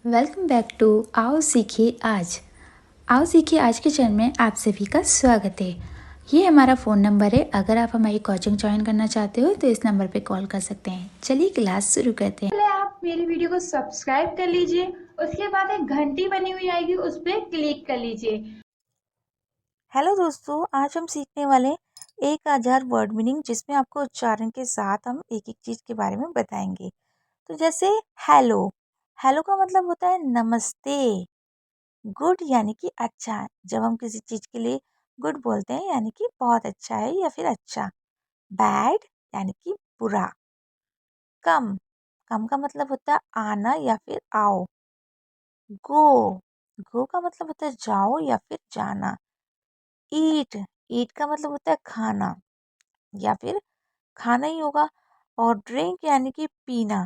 Welcome back to आओ सीखिए आज। आओ सीखिए आज के चैनल में आप सभी का स्वागत है। ये हमारा फ़ोन नंबर है। अगर आप हमारी कोचिंग ज्वाइन करना चाहते हो तो इस नंबर पे कॉल कर सकते हैं। चलिए क्लास शुरू करते हैं। पहले आप मेरी वीडियो को सब्सक्राइब कर लीजिए, उसके बाद एक घंटी बनी हुई आएगी, उस पर क्लिक कर लीजिए। हेलो दोस्तों, आज हम सीखने वाले 1000 वर्ड मीनिंग, जिसमें आपको उच्चारण के साथ हम एक एक चीज के बारे में बताएंगे। तो जैसे हेलो, हेलो का मतलब होता है नमस्ते। गुड यानी कि अच्छा, जब हम किसी चीज के लिए गुड बोलते हैं यानी कि बहुत अच्छा है या फिर अच्छा। बैड यानी कि बुरा। कम, कम का मतलब होता है आना या फिर आओ। गो, गो का मतलब होता है जाओ या फिर जाना। ईट, ईट का मतलब होता है खाना या फिर खाना ही होगा। और ड्रिंक यानी कि पीना।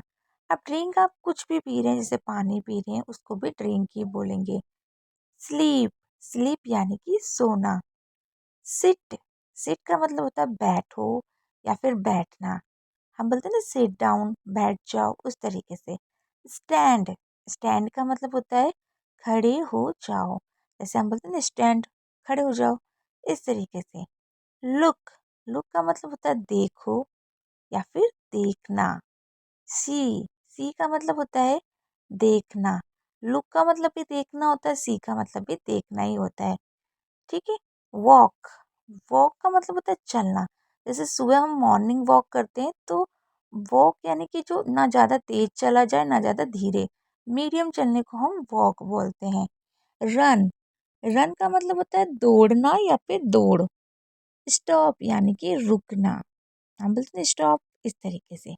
अब ड्रिंक आप कुछ भी पी रहे हैं, जैसे पानी पी रहे हैं, उसको भी ड्रिंक ही बोलेंगे। स्लीप, स्लीप यानी कि सोना। सिट, सिट का मतलब होता है बैठो या फिर बैठना। हम बोलते हैं ना सिट डाउन, बैठ जाओ, उस तरीके से। स्टैंड, स्टैंड का मतलब होता है खड़े हो जाओ, जैसे हम बोलते हैं ना स्टैंड, खड़े हो जाओ, इस तरीके से। लुक, लुक का मतलब होता है देखो या फिर देखना। सी, सी का मतलब होता है देखना। लुक का मतलब भी देखना होता है, सी का मतलब भी देखना ही होता है। ठीक है। वॉक, वॉक का मतलब होता है चलना। जैसे सुबह हम मॉर्निंग वॉक करते हैं, तो वॉक यानी कि जो ना ज़्यादा तेज चला जाए ना ज़्यादा धीरे, मीडियम चलने को हम वॉक बोलते हैं। रन, रन का मतलब होता है दौड़ना या फिर दौड़। स्टॉप यानी कि रुकना, हम बोलते हैं स्टॉप, इस तरीके से।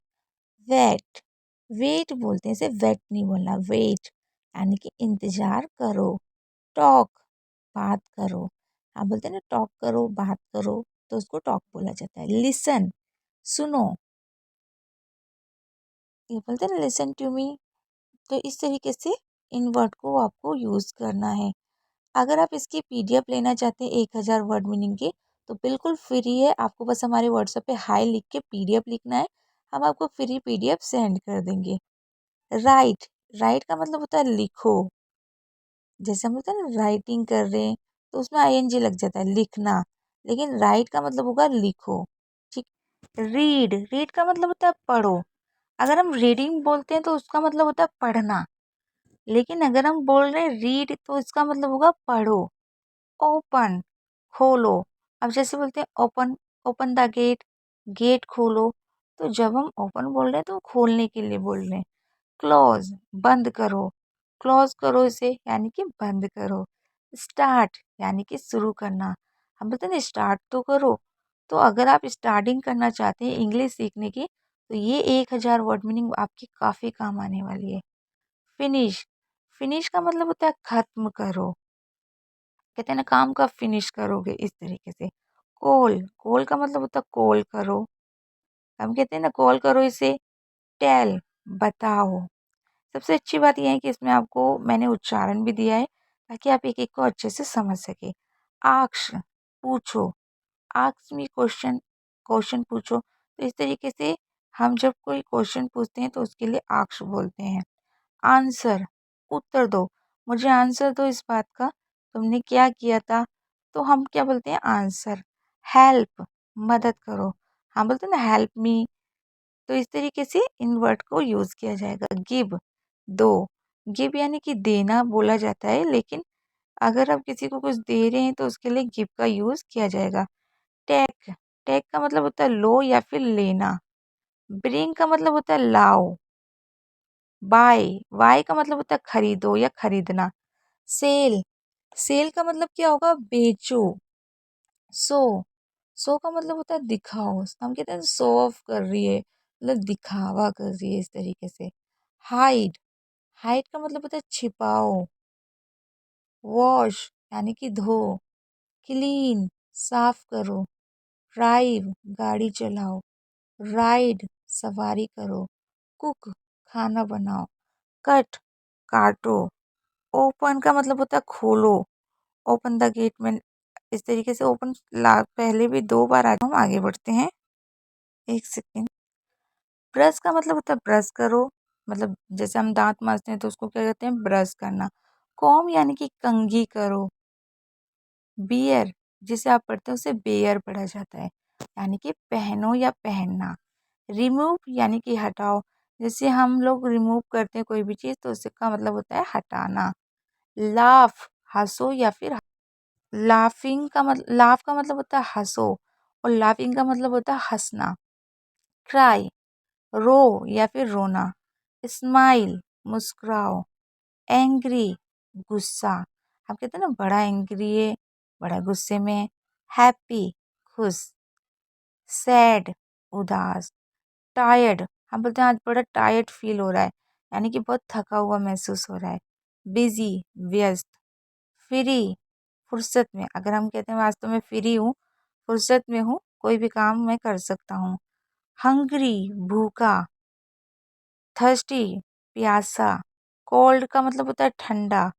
वेट, वेट बोलते हैं, इसे वेट नहीं बोलना, वेट यानी कि इंतजार करो। टॉक, बात करो, आप बोलते हैं ना टॉक करो, बात करो, तो उसको टॉक बोला जाता है। लिसन, सुनो, ये बोलते हैं ना लिसन टू मी। तो इस तरीके से इन वर्ड को आपको यूज करना है। अगर आप इसकी पीडीएफ लेना चाहते हैं 1000 वर्ड मीनिंग के, तो बिल्कुल फ्री है। आपको बस हमारे व्हाट्सएप पे हाई लिख के पीडीएफ लिखना है, हम आपको फ्री पीडीएफ सेंड कर देंगे। राइट, राइट का मतलब होता है लिखो। जैसे हम होता है ना राइटिंग कर रहे हैं, तो उसमें आईएनजी लग जाता है, लिखना। लेकिन राइट का मतलब होगा लिखो। ठीक। रीड, रीड का मतलब होता है पढ़ो। अगर हम रीडिंग बोलते हैं तो उसका मतलब होता है पढ़ना, लेकिन अगर हम बोल रहे हैं रीड तो इसका मतलब होगा पढ़ो। ओपन, खोलो। अब जैसे बोलते हैं open, open the gate, gate खोलो। तो जब हम ओपन बोल रहे हैं तो खोलने के लिए बोल रहे हैं। क्लोज, बंद करो, क्लोज करो इसे यानी कि बंद करो। स्टार्ट यानी कि शुरू करना, हम बोलते हैं ना स्टार्ट तो करो। तो अगर आप स्टार्टिंग करना चाहते हैं इंग्लिश सीखने की, तो ये 1000 वर्ड मीनिंग आपकी काफ़ी काम आने वाली है। फिनिश, फिनिश का मतलब होता है खत्म करो, कहते हैं ना काम का फिनिश करोगे, इस तरीके से। कॉल, कॉल का मतलब होता है कॉल करो, हम कहते हैं ना कॉल करो इसे। टेल, बताओ। सबसे अच्छी बात यह है कि इसमें आपको मैंने उच्चारण भी दिया है, ताकि आप एक एक को अच्छे से समझ सके। आक्श, पूछो, आस्क मी क्वेश्चन, क्वेश्चन पूछो। तो इस तरीके से हम जब कोई क्वेश्चन पूछते हैं तो उसके लिए आक्श बोलते हैं। आंसर, उत्तर दो, मुझे आंसर दो इस बात का, तुमने क्या किया था, तो हम क्या बोलते हैं आंसर। हेल्प, मदद करो, हम बोलते हैं ना हेल्प मी। तो इस तरीके से इन वर्ड को यूज किया जाएगा। गिव, दो, गिव यानी कि देना बोला जाता है, लेकिन अगर आप किसी को कुछ दे रहे हैं तो उसके लिए गिव का यूज किया जाएगा। टेक, टेक का मतलब होता है लो या फिर लेना। ब्रिंग का मतलब होता है लाओ। बाय, बाय का मतलब होता है खरीदो या खरीदना। सेल, सेल का मतलब क्या होगा, बेचो। सो, सो का मतलब होता है दिखाओ, हम कहते हैं शो ऑफ कर रही है, मतलब दिखावा कर रही है, इस तरीके से। हाइड, हाइड का मतलब होता है छिपाओ। वॉश यानी कि धो। क्लीन, साफ करो। ड्राइव, गाड़ी चलाओ। राइड, सवारी करो। कुक, खाना बनाओ। कट, काटो। ओपन का मतलब होता है खोलो, ओपन द गेट में, इस तरीके से ओपन ला पहले भी 2 बार हम आगे बढ़ते हैं। एक सेकेंड। ब्रश का मतलब होता है ब्रश करो। मतलब जैसे हम दांत मांजते हैं तो उसको क्या कहते हैं, ब्रश करना। कॉम यानी कि कंघी करो। बियर जिसे आप पढ़ते हैं उसे बेयर पढ़ा जाता है, यानी कि पहनो या पहनना। रिमूव यानी कि हटाओ, जैसे हम लोग रिमूव करते हैं कोई भी चीज़ तो उसका मतलब होता है हटाना। लाफ हंसो या फिर लाफ का मतलब होता है हंसो, और लाफिंग का मतलब होता है हंसना। क्राई रो या फिर रोना। स्माइल मुस्कुराओ। एंग्री गुस्सा, हम कहते हैं ना बड़ा एंग्री है, बड़ा गुस्से में है। हैप्पी खुश। सैड उदास। टायर्ड, हम बोलते हैं आज बड़ा टायर्ड फील हो रहा है, यानी कि बहुत थका हुआ महसूस हो रहा है। बिजी व्यस्त। फ्री फुर्सत में, अगर हम कहते हैं आज तो मैं फ्री हूँ, फुर्सत में हूँ, कोई भी काम मैं कर सकता हूँ। हंग्री भूखा। थर्स्टी प्यासा। कोल्ड का मतलब होता है ठंडा।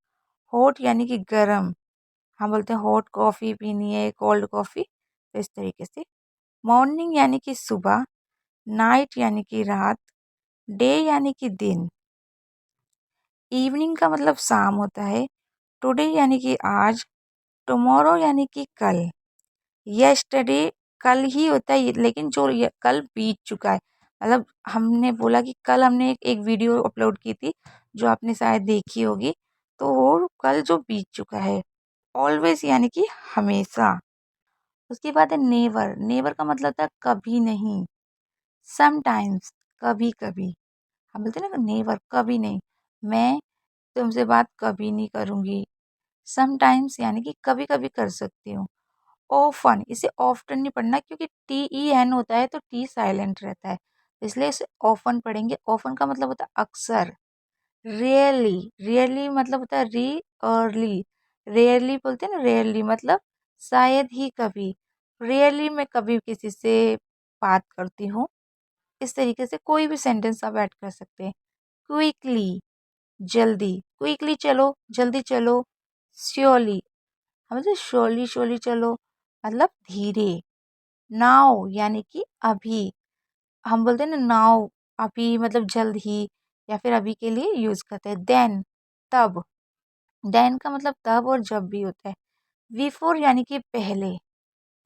हॉट यानी कि गर्म, हम बोलते हैं हॉट कॉफ़ी पीनी है, कोल्ड कॉफ़ी, तो इस तरीके से। मॉर्निंग यानी कि सुबह। नाइट यानी कि रात। डे यानी कि दिन। इवनिंग का मतलब शाम होता है। टुडे यानी कि आज। टुमारो यानी कि कल। यस्टरडे कल ही होता है, लेकिन जो कल बीत चुका है, मतलब हमने बोला कि कल हमने एक वीडियो अपलोड की थी जो आपने शायद देखी होगी, तो वो कल जो बीत चुका है। ऑलवेज यानी कि हमेशा। उसके बाद है नेवर। नेवर का मतलब होता है कभी नहीं। समटाइम्स कभी कभी, हम बोलते हैं ना नेवर कभी नहीं, मैं तुमसे बात कभी नहीं करूँगी। समटाइम्स यानी कि कभी कभी कर सकती हूँ। ऑफन, इसे ऑफ्टन नहीं पढ़ना क्योंकि TEN होता है तो टी साइलेंट रहता है, इसलिए इसे ऑफन पढ़ेंगे। ऑफन का मतलब होता है अक्सर। रेयरली, रेयरली मतलब होता है री अर्ली। रेयरली बोलते हैं ना, रेयरली मतलब शायद ही कभी। रेयरली मैं कभी किसी से बात करती हूँ। इस तरीके से कोई भी सेंटेंस आप ऐड कर सकते हैं। क्विकली जल्दी, क्विकली चलो, जल्दी चलो। श्योरली, हम श्योरली श्योरली चलो मतलब धीरे। नाउ यानी कि अभी, हम बोलते हैं ना नाउ, अभी मतलब जल्द ही, या फिर अभी के लिए यूज करते हैं। देन तब, देन का मतलब तब और जब भी होता है। बिफोर यानी कि पहले।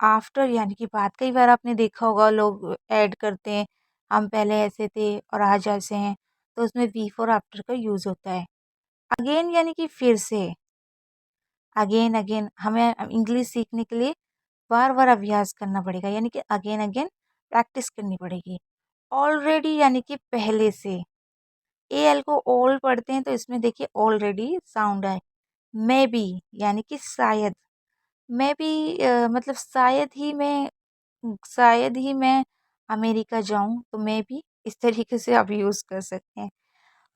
आफ्टर यानी कि बाद, कई बार आपने देखा होगा लोग ऐड करते हैं हम पहले ऐसे थे और आज ऐसे हैं, तो उसमें बिफोर आफ्टर का यूज होता है। अगेन यानी कि फिर से। अगेन अगेन, हमें इंग्लिश सीखने के लिए बार बार अभ्यास करना पड़ेगा, यानी कि अगेन अगेन प्रैक्टिस करनी पड़ेगी। ऑलरेडी यानी कि पहले से। एल को ऑल पढ़ते हैं तो इसमें देखिए ऑलरेडी साउंड है। मे बी यानी कि शायद। मे बी मतलब शायद ही मैं अमेरिका जाऊं, तो मे बी इस तरीके से आप यूज कर सकते हैं।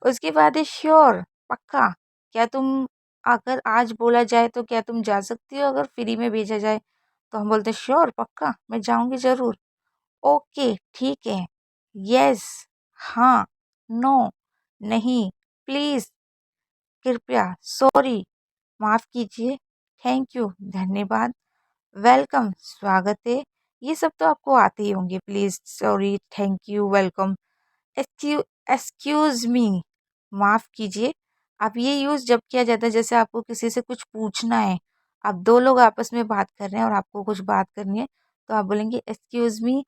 उसके बाद है श्योर पक्का। क्या तुम, अगर आज बोला जाए तो क्या तुम जा सकती हो अगर फ्री में भेजा जाए, तो हम बोलते हैं श्योर पक्का मैं जाऊंगी जरूर। ओके ठीक है। यस हाँ। नो नहीं। प्लीज कृपया। सॉरी माफ कीजिए। थैंक यू धन्यवाद। वेलकम स्वागत है। ये सब तो आपको आते ही होंगे। Please, sorry, thank you, welcome. Excuse me माफ कीजिए। अब ये यूज जब किया जाता है जैसे आपको किसी से कुछ पूछना है, आप दो लोग आपस में बात कर रहे हैं और आपको कुछ बात करनी है, तो आप बोलेंगे एक्सक्यूज मी,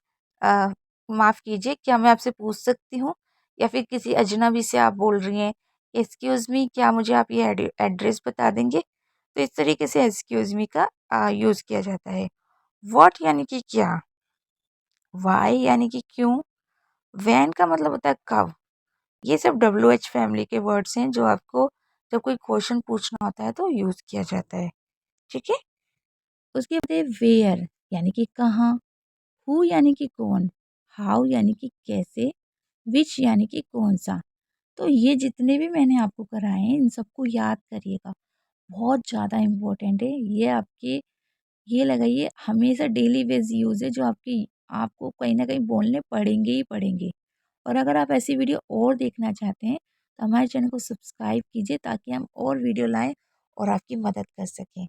माफ कीजिए क्या मैं आपसे पूछ सकती हूँ। या फिर किसी अजनबी से आप बोल रही हैं, एक्सक्यूज मी क्या मुझे आप ये एड्रेस बता देंगे, तो इस तरीके से एक्सक्यूज मी का यूज किया जाता है। व्हाट यानी कि क्या। वाई यानी कि क्यों। वैन का मतलब होता है कब। ये सब WH फैमिली के वर्ड्स हैं जो आपको जब कोई क्वेश्चन पूछना होता है तो यूज किया जाता है। ठीक है। उसके बाद है वेयर यानी कि कहाँ। हु यानी कि कौन। हाउ यानी कि कैसे। विच यानी कि कौन सा। तो ये जितने भी मैंने आपको कराए हैं इन सबको याद करिएगा, बहुत ज़्यादा इम्पोर्टेंट है ये आपके। ये लगाइए, हमेशा डेली बेस यूज है जो आपको कहीं ना कहीं बोलने पड़ेंगे ही पड़ेंगे। और अगर आप ऐसी वीडियो और देखना चाहते हैं तो हमारे चैनल को सब्सक्राइब कीजिए ताकि हम और वीडियो लाएं और आपकी मदद कर सकें।